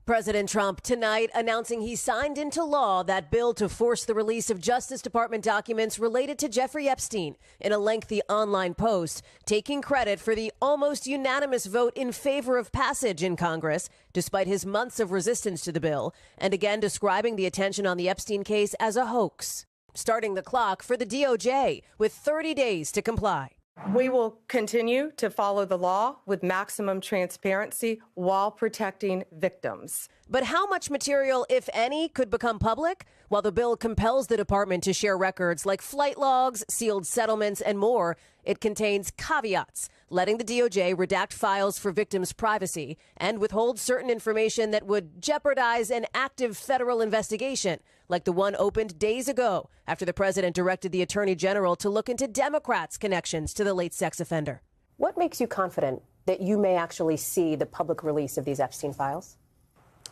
President Trump tonight announcing he signed into law that bill to force the release of Justice Department documents related to Jeffrey Epstein in a lengthy online post, taking credit for the almost unanimous vote in favor of passage in Congress, despite his months of resistance to the bill, and again describing the attention on the Epstein case as a hoax. Starting the clock for the DOJ with 30 days to comply. We will continue to follow the law with maximum transparency while protecting victims. But how much material, if any, could become public? While the bill compels the department to share records like flight logs, sealed settlements, and more, it contains caveats, letting the DOJ redact files for victims' privacy and withhold certain information that would jeopardize an active federal investigation, like the one opened days ago after the president directed the attorney general to look into Democrats' connections to the late sex offender. What makes you confident that you may actually see the public release of these Epstein files?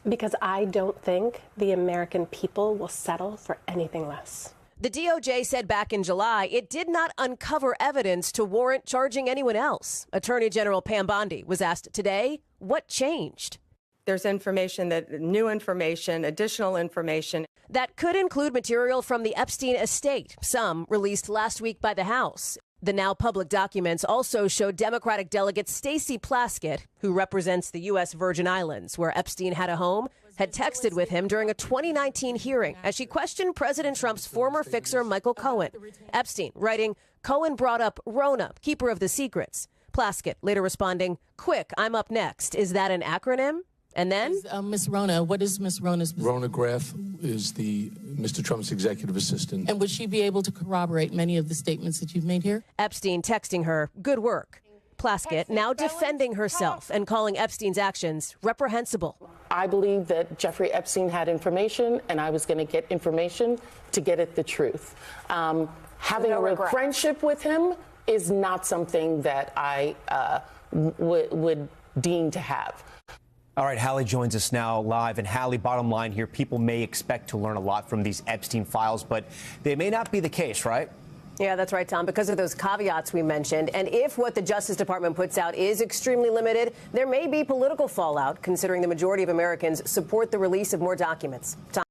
Because I don't think the American people will settle for anything less. The DOJ said back in July it did not uncover evidence to warrant charging anyone else. Attorney General Pam Bondi was asked today, what changed? There's new information, additional information. That could include material from the Epstein estate, some released last week by the House. The now public documents also show Democratic delegate Stacey Plaskett, who represents the U.S. Virgin Islands, where Epstein had a home, had texted with him during a 2019 hearing as she questioned President Trump's former fixer, Michael Cohen. Epstein writing, "Cohen brought up Rona, keeper of the secrets." Plaskett later responding, "Quick, I'm up next. Is that an acronym?" And then Miss Rona, what is Miss Rona's position? Rona Graff is Mr. Trump's executive assistant. And would she be able to corroborate many of the statements that you've made here? Epstein texting her, "Good work." Plaskett now defending herself and calling Epstein's actions reprehensible. I believe that Jeffrey Epstein had information, and I was going to get information to get at the truth. Having a real friendship with him is not something that I would deem to have. All right, Hallie joins us now live. And Hallie, bottom line here, people may expect to learn a lot from these Epstein files, but they may not be the case, right? Yeah, that's right, Tom, because of those caveats we mentioned. And if what the Justice Department puts out is extremely limited, there may be political fallout, considering the majority of Americans support the release of more documents. Tom?